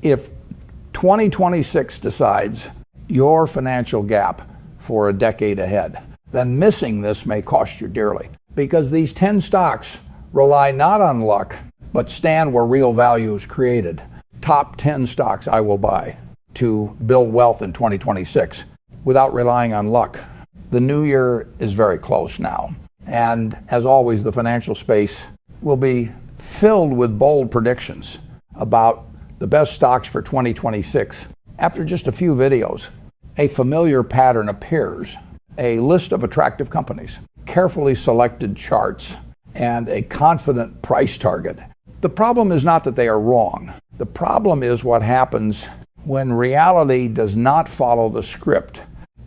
If 2026 decides your financial gap for a decade ahead, then missing this may cost you dearly, because these 10 stocks rely not on luck, but stand where real value is created. Top 10 stocks I will buy to build wealth in 2026 without relying on luck. The new year is very close now, and as always, the financial space will be filled with bold predictions about the best stocks for 2026. After just a few videos, a familiar pattern appears: a list of attractive companies, carefully selected charts, and a confident price target. The problem is not that they are wrong. The problem is what happens when reality does not follow the script.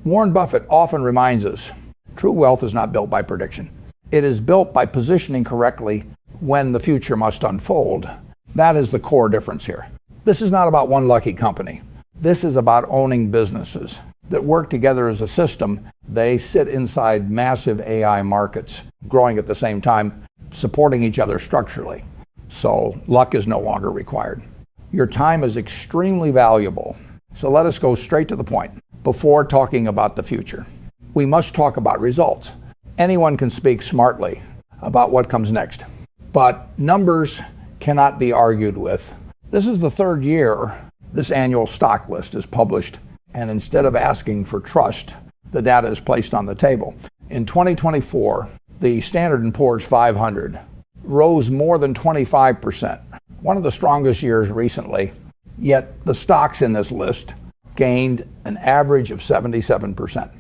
Warren Buffett often reminds us, true wealth is not built by prediction. It is built by positioning correctly when the future must unfold. That is the core difference here. This is not about one lucky company. This is about owning businesses that work together as a system. They sit inside massive AI markets, growing at the same time, supporting each other structurally. So luck is no longer required. Your time is extremely valuable. So let us go straight to the point. Before talking about the future, we must talk about results. Anyone can speak smartly about what comes next, but numbers cannot be argued with. This is the third year this annual stock list is published, and instead of asking for trust, the data is placed on the table. In 2024, the Standard & Poor's 500 rose more than 25%, one of the strongest years recently, yet the stocks in this list gained an average of 77%.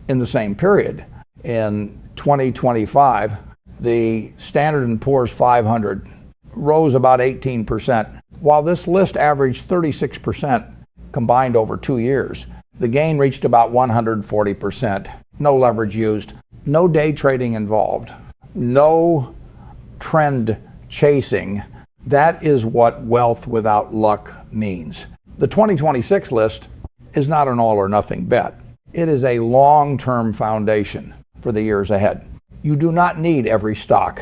In the same period, in 2025, the Standard & Poor's 500 rose about 18%. While this list averaged 36% combined over 2 years, the gain reached about 140%. No leverage used, no day trading involved, no trend chasing. That is what wealth without luck means. The 2026 list is not an all or nothing bet. It is a long-term foundation for the years ahead. You do not need every stock.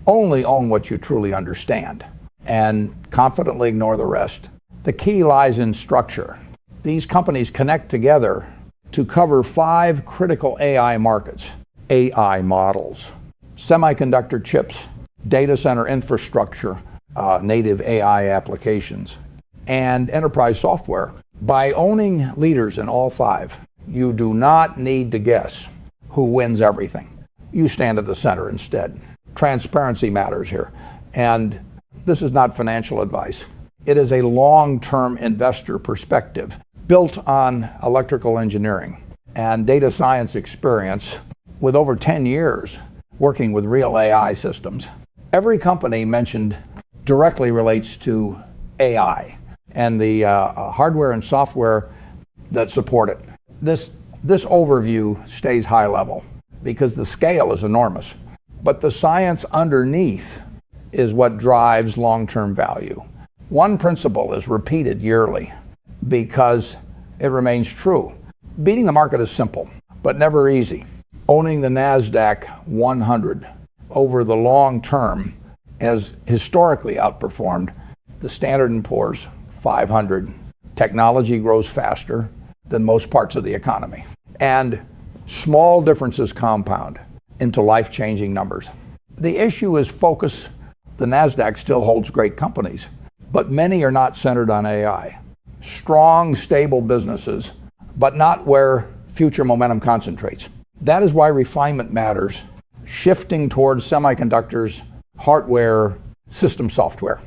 Only own what you truly understand and confidently ignore the rest. The key lies in structure. These companies connect together to cover 5 critical AI markets: AI models, semiconductor chips, data center infrastructure, native AI applications, and enterprise software. By owning leaders in all 5, you do not need to guess who wins everything. You stand at the center instead. Transparency matters here. And this is not financial advice. It is a long-term investor perspective built on electrical engineering and data science experience with over 10 years working with real AI systems. Every company mentioned directly relates to AI and the hardware and software that support it. This overview stays high level because the scale is enormous, but the science underneath is what drives long-term value. One principle is repeated yearly because it remains true. Beating the market is simple, but never easy. Owning the NASDAQ 100 over the long term has historically outperformed the Standard & Poor's 500. Technology grows faster than most parts of the economy, and small differences compound into life-changing numbers. The issue is focus. The NASDAQ still holds great companies, but many are not centered on AI. Strong, stable businesses, but not where future momentum concentrates. That is why refinement matters, shifting towards semiconductors, hardware, system software,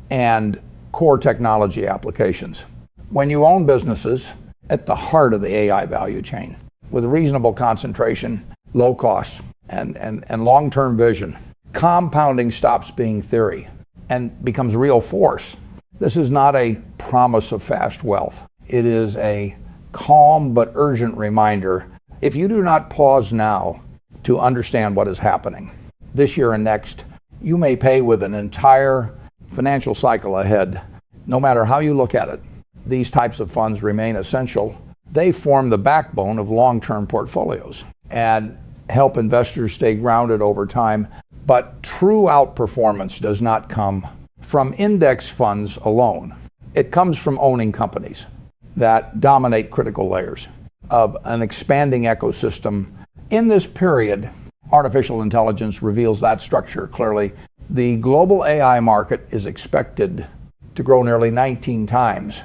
and core technology applications. When you own businesses at the heart of the AI value chain, with reasonable concentration, low costs, and long-term vision, compounding stops being theory and becomes real force. This is not a promise of fast wealth. It is a calm but urgent reminder. If you do not pause now to understand what is happening this year and next, you may pay with an entire financial cycle ahead. No matter how you look at it, these types of funds remain essential. They form the backbone of long-term portfolios and help investors stay grounded over time. But true outperformance does not come from index funds alone. It comes from owning companies that dominate critical layers of an expanding ecosystem. In this period, artificial intelligence reveals that structure clearly. The global AI market is expected to grow nearly 19 times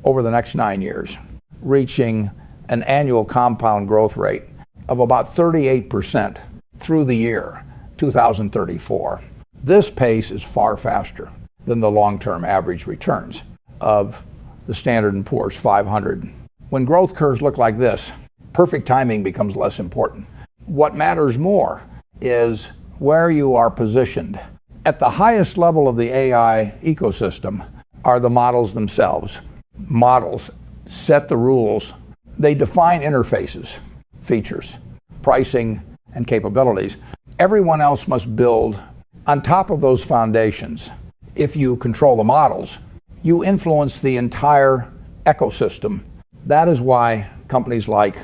over the next 9 years, reaching an annual compound growth rate of about 38% through the year 2034. This pace is far faster than the long-term average returns of the Standard & Poor's 500. When growth curves look like this, perfect timing becomes less important. What matters more is where you are positioned. At the highest level of the AI ecosystem are the models themselves. Models set the rules. They define interfaces, features, pricing, and capabilities. Everyone else must build on top of those foundations. If you control the models, you influence the entire ecosystem. That is why companies like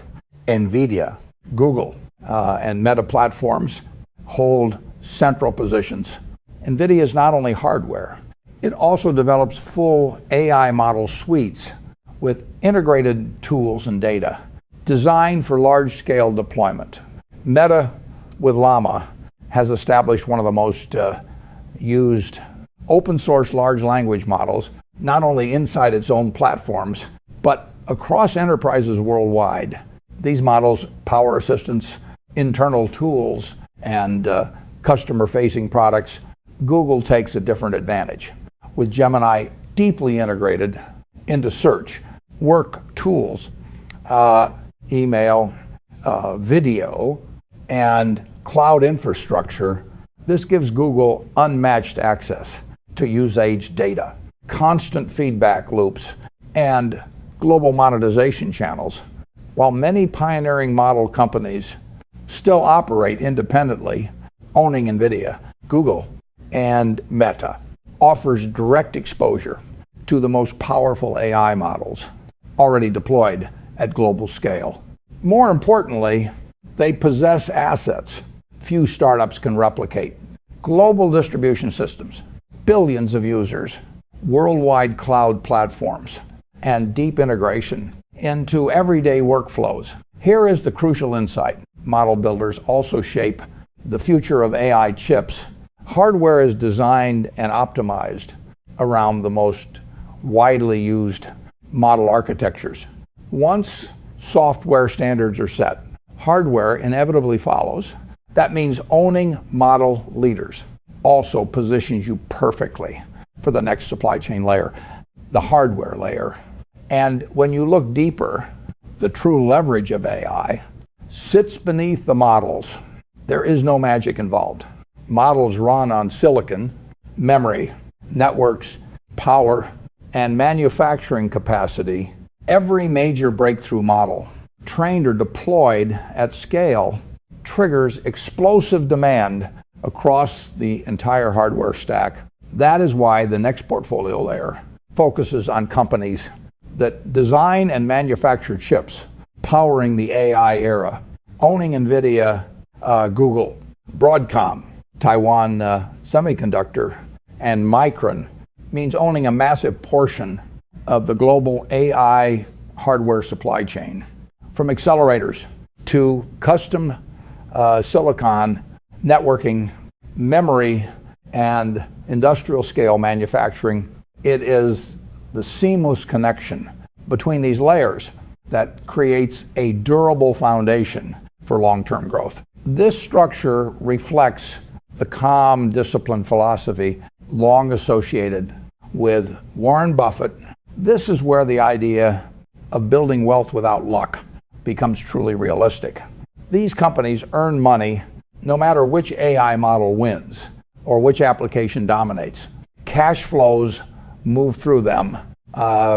NVIDIA, Google, and Meta platforms hold central positions. NVIDIA is not only hardware, it also develops full AI model suites with integrated tools and data designed for large-scale deployment. Meta, with Llama, has established one of the most used open-source large language models, not only inside its own platforms, but across enterprises worldwide. These models power assistants, internal tools, and customer-facing products. Google takes a different advantage, with Gemini deeply integrated into search, work tools, email, video, and cloud infrastructure. This gives Google unmatched access to user-age data, constant feedback loops, and global monetization channels. While many pioneering model companies still operate independently, owning NVIDIA, Google, and Meta offers direct exposure to the most powerful AI models already deployed at global scale. More importantly, they possess assets few startups can replicate. Global distribution systems, billions of users, worldwide cloud platforms, and deep integration into everyday workflows. Here is the crucial insight. Model builders also shape the future of AI chips. Hardware is designed and optimized around the most widely used model architectures. Once software standards are set, hardware inevitably follows. That means owning model leaders also positions you perfectly for the next supply chain layer, the hardware layer. And when you look deeper, the true leverage of AI sits beneath the models. There is no magic involved. Models run on silicon, memory, networks, power, and manufacturing capacity. Every major breakthrough model, trained or deployed at scale, triggers explosive demand across the entire hardware stack. That is why the next portfolio layer focuses on companies that design and manufacture chips powering the AI era. Owning NVIDIA, Google, Broadcom, Taiwan Semiconductor, and Micron means owning a massive portion of the global AI hardware supply chain. From accelerators to custom silicon, networking, memory, and industrial scale manufacturing, it is the seamless connection between these layers that creates a durable foundation for long-term growth. This structure reflects the calm, disciplined philosophy long associated with Warren Buffett. This is where the idea of building wealth without luck becomes truly realistic. These companies earn money no matter which AI model wins or which application dominates. Cash flows move through them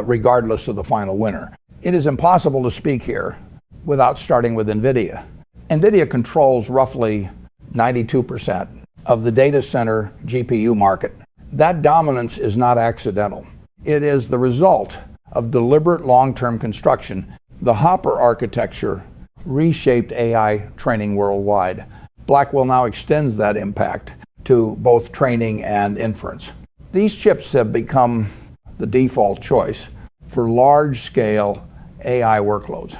regardless of the final winner. It is impossible to speak here without starting with NVIDIA. NVIDIA controls roughly 92% of the data center GPU market. That dominance is not accidental. It is the result of deliberate long-term construction. The Hopper architecture reshaped AI training worldwide. Blackwell now extends that impact to both training and inference. These chips have become the default choice for large-scale AI workloads.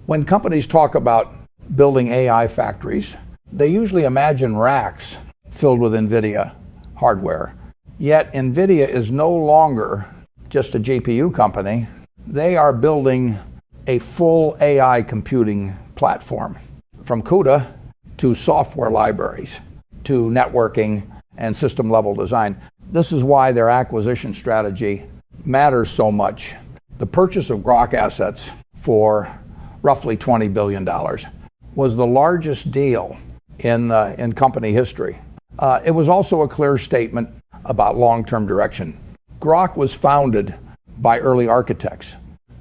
When companies talk about building AI factories, they usually imagine racks filled with NVIDIA hardware. Yet NVIDIA is no longer just a GPU company. They are building a full AI computing platform, from CUDA to software libraries to networking and system-level design. This is why their acquisition strategy matters so much. The purchase of Grok assets for roughly $20 billion was the largest deal in company history. It was also a clear statement about long-term direction. Grok was founded by early architects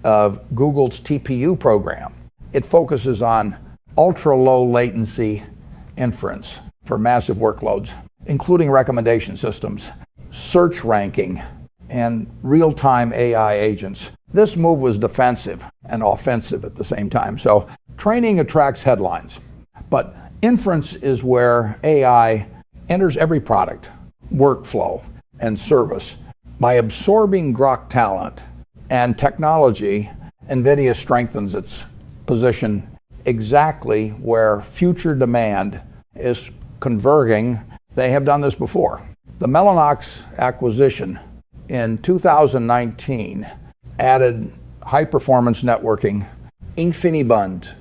of Google's TPU program. It focuses on ultra-low latency inference for massive workloads, including recommendation systems, search ranking, and real-time AI agents. This move was defensive and offensive at the same time. So training attracts headlines, but inference is where AI enters every product, workflow, and service. By absorbing Grok talent and technology, NVIDIA strengthens its position exactly where future demand is converging. They have done this before. The Mellanox acquisition in 2019 added high-performance networking, InfiniBand,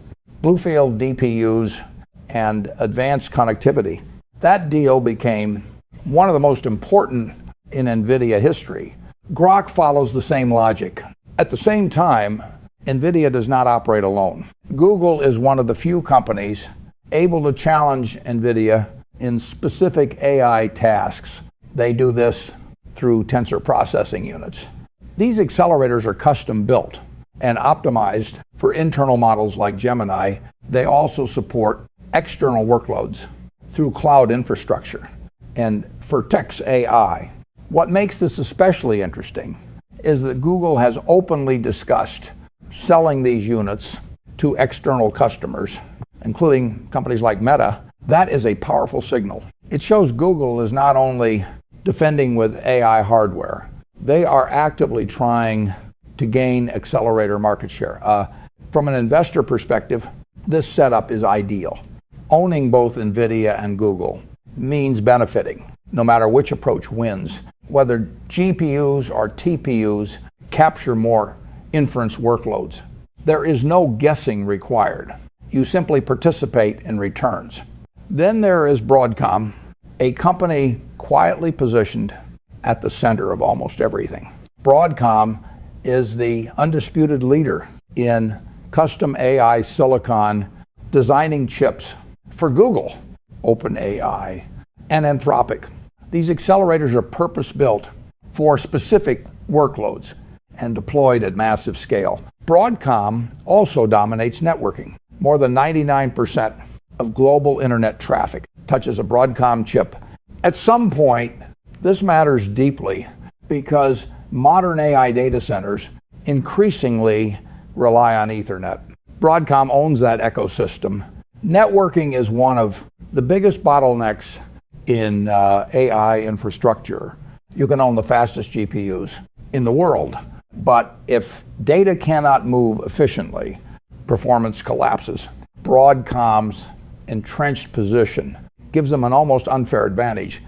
Bluefield DPUs, and advanced connectivity. That deal became one of the most important in NVIDIA history. Grok follows the same logic. At the same time, NVIDIA does not operate alone. Google is one of the few companies able to challenge NVIDIA in specific AI tasks. They do this through tensor processing units. These accelerators are custom built and optimized for internal models like Gemini. They also support external workloads through cloud infrastructure and Vertex AI. What makes this especially interesting is that Google has openly discussed selling these units to external customers, including companies like Meta. That is a powerful signal. It shows Google is not only defending with AI hardware, they are actively trying to gain accelerator market share. From an investor perspective, this setup is ideal. Owning both NVIDIA and Google means benefiting, no matter which approach wins. Whether GPUs or TPUs capture more inference workloads, there is no guessing required. You simply participate in returns. Then there is Broadcom, a company quietly positioned at the center of almost everything. Broadcom is the undisputed leader in custom AI silicon, designing chips for Google, OpenAI, and Anthropic. These accelerators are purpose-built for specific workloads and deployed at massive scale. Broadcom also dominates networking. More than 99% of global internet traffic touches a Broadcom chip. At some point, this matters deeply because modern AI data centers increasingly rely on Ethernet. Broadcom owns that ecosystem. Networking is one of the biggest bottlenecks in AI infrastructure. You can own the fastest GPUs in the world, but if data cannot move efficiently, performance collapses. Broadcom's entrenched position gives them an almost unfair advantage.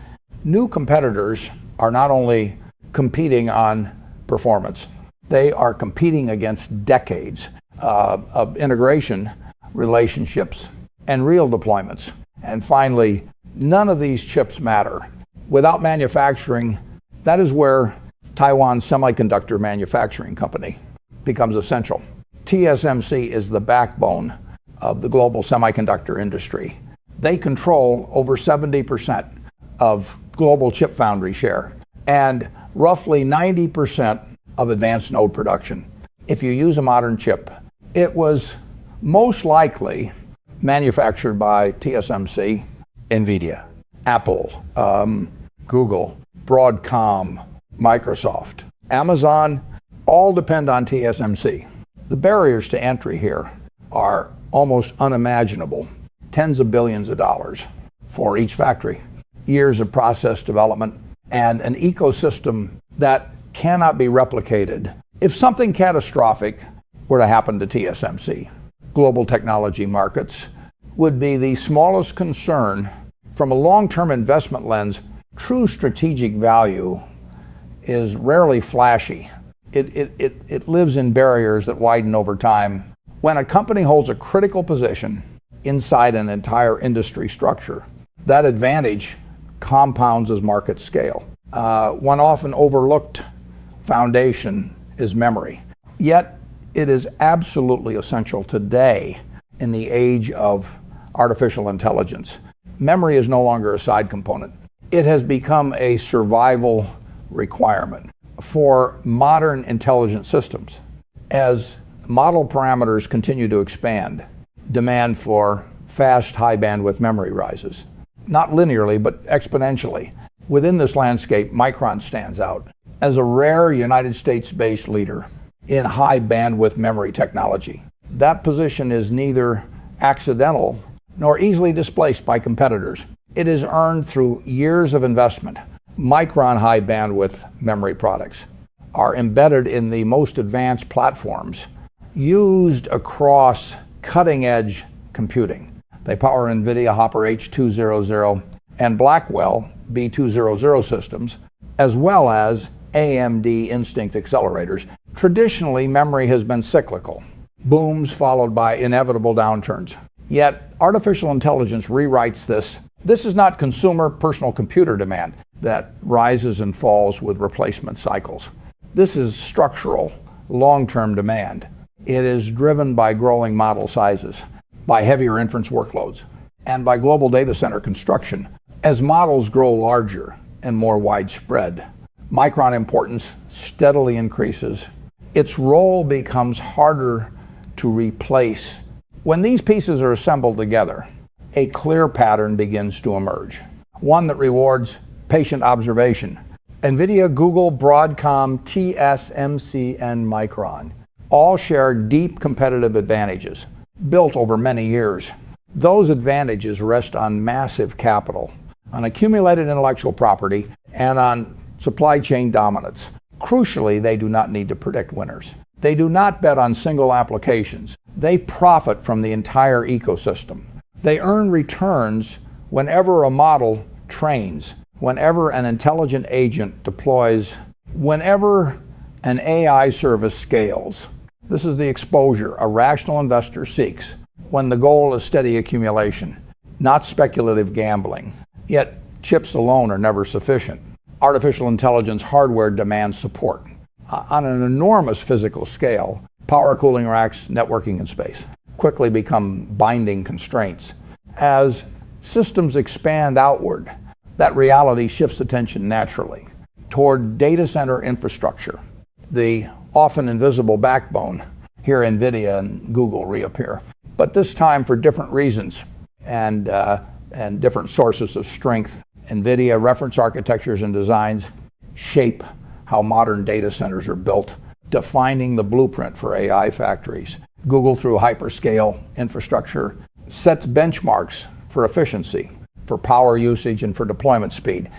New competitors are not only competing on performance, they are competing against decades of integration, relationships, and real deployments. And finally, none of these chips matter without manufacturing. That is where Taiwan's semiconductor manufacturing company becomes essential. TSMC is the backbone of the global semiconductor industry. They control over 70% of global chip foundry share and roughly 90% of advanced node production. If you use a modern chip, it was most likely manufactured by TSMC, NVIDIA, Apple, Google, Broadcom, Microsoft, Amazon, all depend on TSMC. The barriers to entry here are almost unimaginable. Tens of billions of dollars for each factory, years of process development, and an ecosystem that cannot be replicated. If something catastrophic were to happen to TSMC, global technology markets would be the smallest concern. From a long-term investment lens, true strategic value is rarely flashy. It lives in barriers that widen over time. When a company holds a critical position inside an entire industry structure, that advantage compounds as markets scale. One often overlooked foundation is memory. Yet, it is absolutely essential today in the age of artificial intelligence. Memory is no longer a side component. It has become a survival requirement for modern intelligent systems. As model parameters continue to expand, demand for fast, high bandwidth memory rises. Not linearly, but exponentially. Within this landscape, Micron stands out as a rare United States-based leader in high bandwidth memory technology. That position is neither accidental nor easily displaced by competitors. It is earned through years of investment. Micron high bandwidth memory products are embedded in the most advanced platforms used across cutting edge computing. They power NVIDIA Hopper H200 and Blackwell B200 systems, as well as AMD Instinct accelerators. Traditionally, memory has been cyclical, booms followed by inevitable downturns. Yet, artificial intelligence rewrites this. This is not consumer personal computer demand that rises and falls with replacement cycles. This is structural, long-term demand. It is driven by growing model sizes, by heavier inference workloads, and by global data center construction. As models grow larger and more widespread, Micron importance steadily increases. Its role becomes harder to replace. When these pieces are assembled together, a clear pattern begins to emerge, one that rewards patient observation. NVIDIA, Google, Broadcom, TSMC, and Micron all share deep competitive advantages built over many years. Those advantages rest on massive capital, on accumulated intellectual property, and on supply chain dominance. Crucially, they do not need to predict winners. They do not bet on single applications. They profit from the entire ecosystem. They earn returns whenever a model trains, whenever an intelligent agent deploys, whenever an AI service scales. This is the exposure a rational investor seeks when the goal is steady accumulation, not speculative gambling. Yet, chips alone are never sufficient. Artificial intelligence hardware demands support on an enormous physical scale. Power, cooling racks, networking, and space quickly become binding constraints. As systems expand outward, that reality shifts attention naturally toward data center infrastructure. The often invisible backbone. Here NVIDIA and Google reappear, but this time for different reasons and different sources of strength. NVIDIA reference architectures and designs shape how modern data centers are built, defining the blueprint for AI factories. Google, through hyperscale infrastructure, sets benchmarks for efficiency, for power usage, and for deployment speed.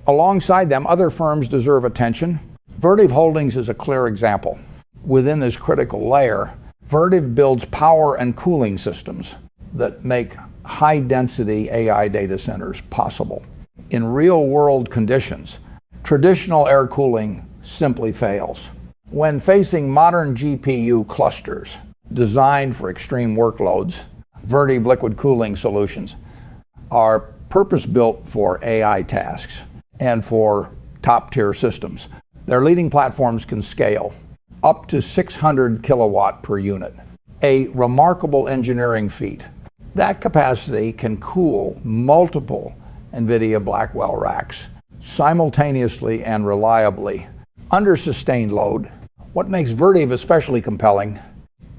Alongside them, other firms deserve attention. Vertiv Holdings is a clear example. Within this critical layer, Vertiv builds power and cooling systems that make high-density AI data centers possible. In real-world conditions, traditional air cooling simply fails. When facing modern GPU clusters designed for extreme workloads, Vertiv liquid cooling solutions are purpose-built for AI tasks and for top-tier systems. Their leading platforms can scale up to 600 kilowatt per unit, a remarkable engineering feat. That capacity can cool multiple NVIDIA Blackwell racks simultaneously and reliably under sustained load. What makes Vertiv especially compelling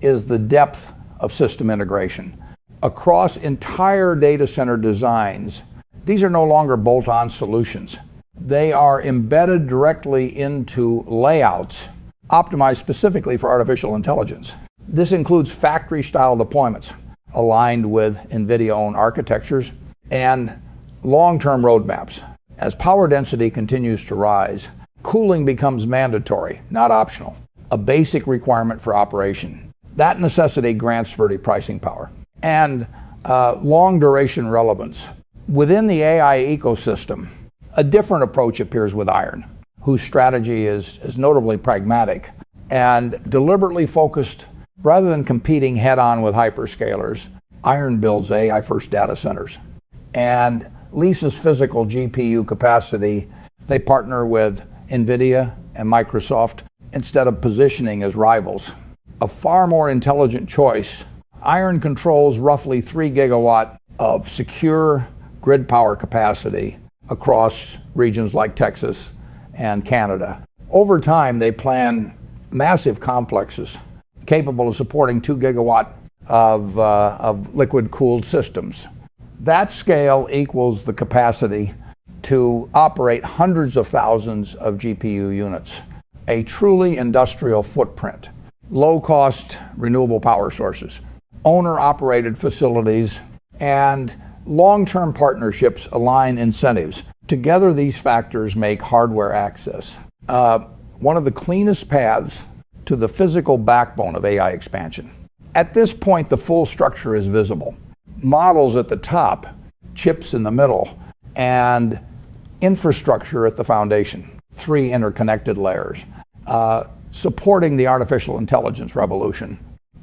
is the depth of system integration. Across entire data center designs, these are no longer bolt-on solutions. They are embedded directly into layouts optimized specifically for artificial intelligence. This includes factory-style deployments aligned with NVIDIA-owned architectures and long-term roadmaps. As power density continues to rise, Cooling becomes mandatory, not optional, a basic requirement for operation. That necessity grants Verdi pricing power and long duration relevance. Within the AI ecosystem, a different approach appears with iron, whose strategy is notably pragmatic and deliberately focused. Rather than competing head-on with hyperscalers, iron builds AI first data centers and leases physical GPU capacity. They partner with NVIDIA and Microsoft instead of positioning as rivals. A far more intelligent choice. Iron controls roughly 3 gigawatt of secure grid power capacity across regions like Texas and Canada. Over time, they plan massive complexes capable of supporting 2 gigawatt of liquid-cooled systems. That scale equals the capacity to operate hundreds of thousands of GPU units. A truly industrial footprint. Low-cost renewable power sources, owner-operated facilities, and long-term partnerships align incentives. Together, these factors make hardware access one of the cleanest paths to the physical backbone of AI expansion. At this point, the full structure is visible. Models at the top, chips in the middle, and infrastructure at the foundation. 3 interconnected layers, supporting the artificial intelligence revolution.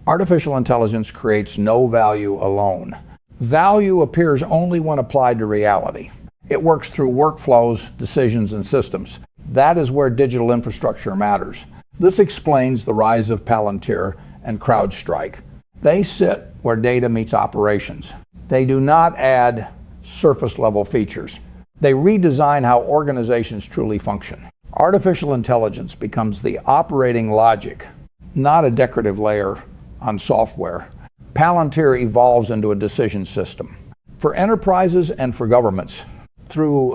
Artificial intelligence creates no value alone. Value appears only when applied to reality. It works through workflows, decisions, and systems. That is where digital infrastructure matters. This explains the rise of Palantir and CrowdStrike. They sit where data meets operations. They do not add surface-level features. They redesign how organizations truly function. Artificial intelligence becomes the operating logic, not a decorative layer on software. Palantir evolves into a decision system. For enterprises and for governments, through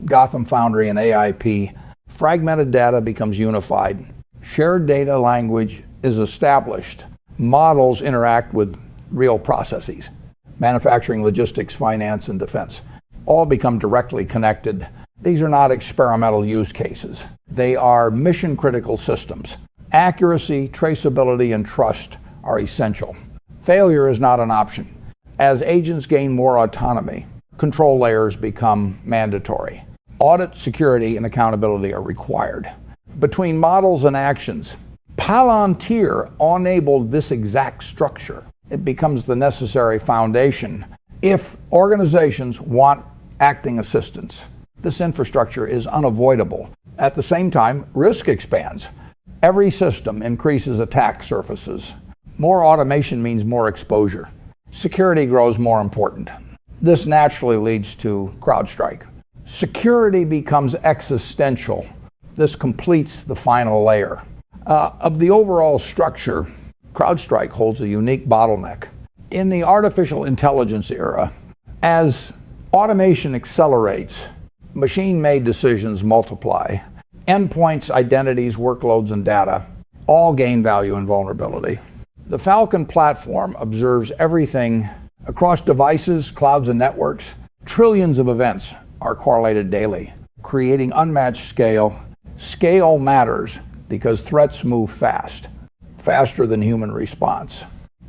Gotham Foundry and AIP, fragmented data becomes unified. Shared data language is established. Models interact with real processes. Manufacturing, logistics, finance, and defense all become directly connected. These are not experimental use cases. They are mission-critical systems. Accuracy, traceability, and trust are essential. Failure is not an option. As agents gain more autonomy, control layers become mandatory. Audit, security, and accountability are required. Between models and actions, Palantir enabled this exact structure. It becomes the necessary foundation if organizations want acting assistance. This infrastructure is unavoidable. At the same time, risk expands. Every system increases attack surfaces. More automation means more exposure. Security grows more important. This naturally leads to CrowdStrike. Security becomes existential. This completes the final layer. Of the overall structure, CrowdStrike holds a unique bottleneck. In the artificial intelligence era, as automation accelerates, machine-made decisions multiply. Endpoints, identities, workloads, and data all gain value and vulnerability. The Falcon platform observes everything across devices, clouds, and networks. Trillions of events are correlated daily, creating unmatched scale. Scale matters because threats move fast, faster than human response.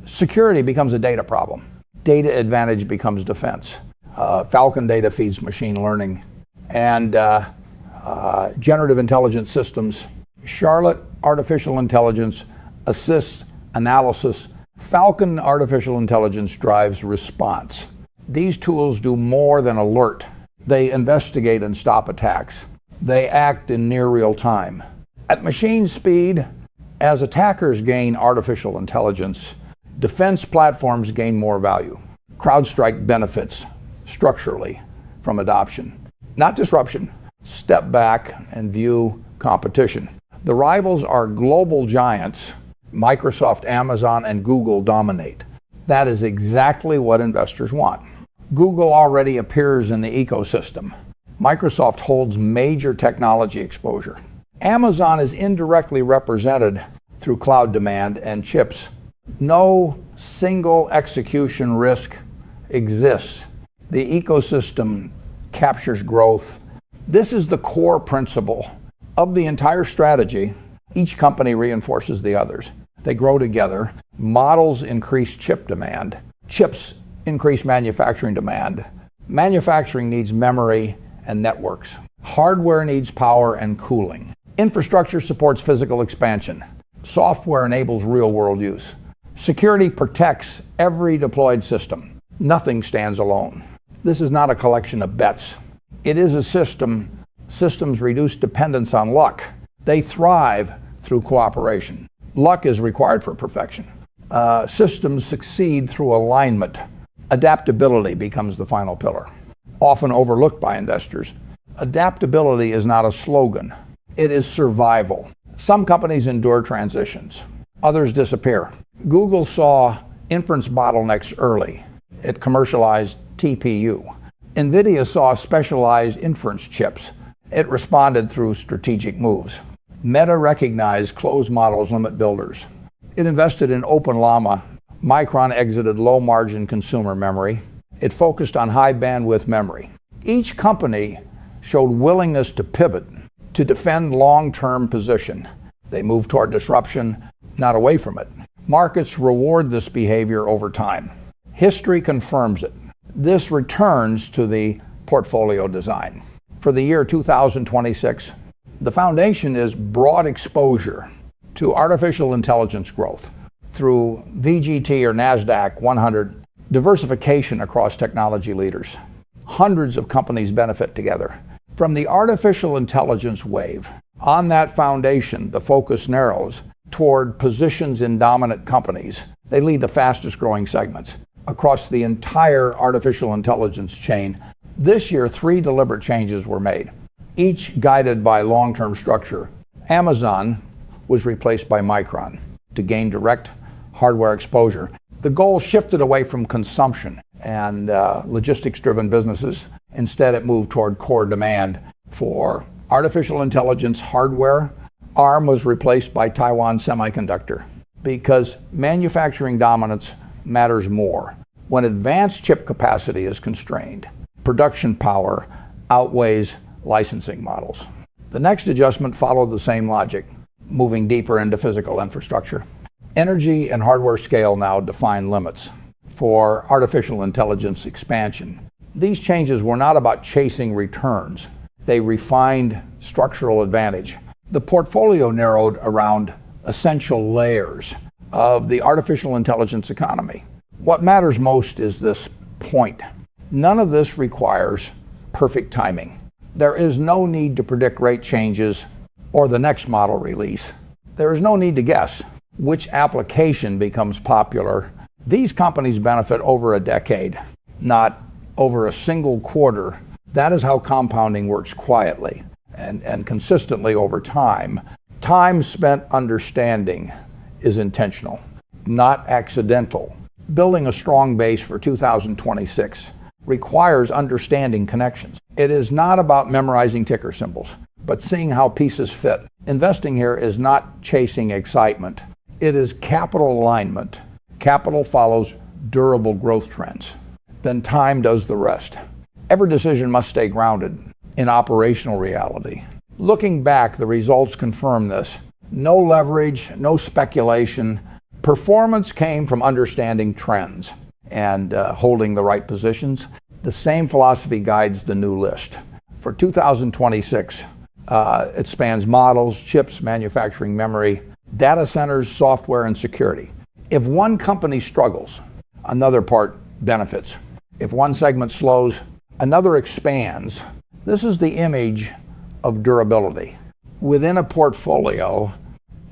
Security becomes a data problem. Data advantage becomes defense. Falcon data feeds machine learning and generative intelligence systems. Charlotte artificial intelligence assists analysis. Falcon artificial intelligence drives response. These tools do more than alert. They investigate and stop attacks. They act in near real time. At machine speed, as attackers gain artificial intelligence, defense platforms gain more value. CrowdStrike benefits structurally from adoption, not disruption. Step back and view competition. The rivals are global giants. Microsoft, Amazon, and Google dominate. That is exactly what investors want. Google already appears in the ecosystem. Microsoft holds major technology exposure. Amazon is indirectly represented through cloud demand and chips. No single execution risk exists. The ecosystem captures growth. This is the core principle. Of the entire strategy, each company reinforces the others. They grow together. Models increase chip demand. Chips increase manufacturing demand. Manufacturing needs memory and networks. Hardware needs power and cooling. Infrastructure supports physical expansion. Software enables real-world use. Security protects every deployed system. Nothing stands alone. This is not a collection of bets. It is a system. Systems reduce dependence on luck. They thrive through cooperation. Luck is required for perfection. Systems succeed through alignment. Adaptability becomes the final pillar. Often overlooked by investors, adaptability is not a slogan. It is survival. Some companies endure transitions. Others disappear. Google saw inference bottlenecks early. It commercialized TPU. NVIDIA saw specialized inference chips. It responded through strategic moves. Meta recognized closed models limit builders. It invested in OpenLlama. Micron exited low-margin consumer memory. It focused on high-bandwidth memory. Each company showed willingness to pivot, to defend long-term position. They moved toward disruption, not away from it. Markets reward this behavior over time. History confirms it. This returns to the portfolio design. For the year 2026, the foundation is broad exposure to artificial intelligence growth through VGT or NASDAQ 100, diversification across technology leaders. Hundreds of companies benefit together from the artificial intelligence wave. On that foundation, the focus narrows toward positions in dominant companies. They lead the fastest growing segments across the entire artificial intelligence chain. This year, 3 deliberate changes were made, each guided by long-term structure. Amazon was replaced by Micron to gain direct hardware exposure. The goal shifted away from consumption and logistics-driven businesses. Instead, it moved toward core demand for artificial intelligence hardware. ARM was replaced by Taiwan Semiconductor because manufacturing dominance matters more. When advanced chip capacity is constrained, production power outweighs licensing models. The next adjustment followed the same logic, moving deeper into physical infrastructure. Energy and hardware scale now define limits for artificial intelligence expansion. These changes were not about chasing returns. They refined structural advantage. The portfolio narrowed around essential layers of the artificial intelligence economy. What matters most is this point. None of this requires perfect timing. There is no need to predict rate changes or the next model release. There is no need to guess which application becomes popular. These companies benefit over a decade, not over a single quarter. That is how compounding works quietly and consistently over time. Time spent understanding is intentional, not accidental. Building a strong base for 2026 requires understanding connections. It is not about memorizing ticker symbols, but seeing how pieces fit. Investing here is not chasing excitement. It is capital alignment. Capital follows durable growth trends. Then time does the rest. Every decision must stay grounded in operational reality. Looking back, the results confirm this. No leverage, no speculation. Performance came from understanding trends and holding the right positions. The same philosophy guides the new list. For 2026, it spans models, chips, manufacturing memory, data centers, software, and security. If one company struggles, another part benefits. If one segment slows, another expands. This is the image of durability. Within a portfolio,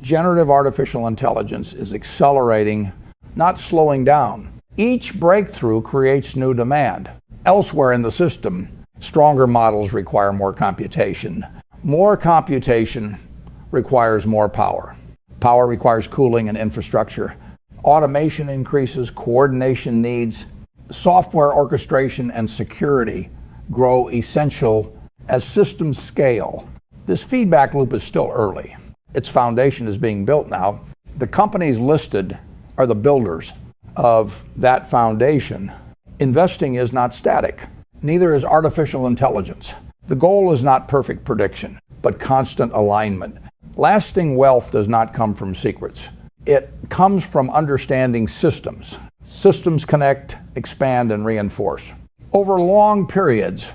generative artificial intelligence is accelerating, not slowing down. Each breakthrough creates new demand. Elsewhere in the system, stronger models require more computation. More computation requires more power. Power requires cooling and infrastructure. Automation increases, coordination needs. Software orchestration and security grow essential as systems scale. This feedback loop is still early. Its foundation is being built now. The companies listed are the builders of that foundation. Investing is not static. Neither is artificial intelligence. The goal is not perfect prediction. but constant alignment. Lasting wealth does not come from secrets. It comes from understanding systems. Systems connect, expand, and reinforce. Over long periods,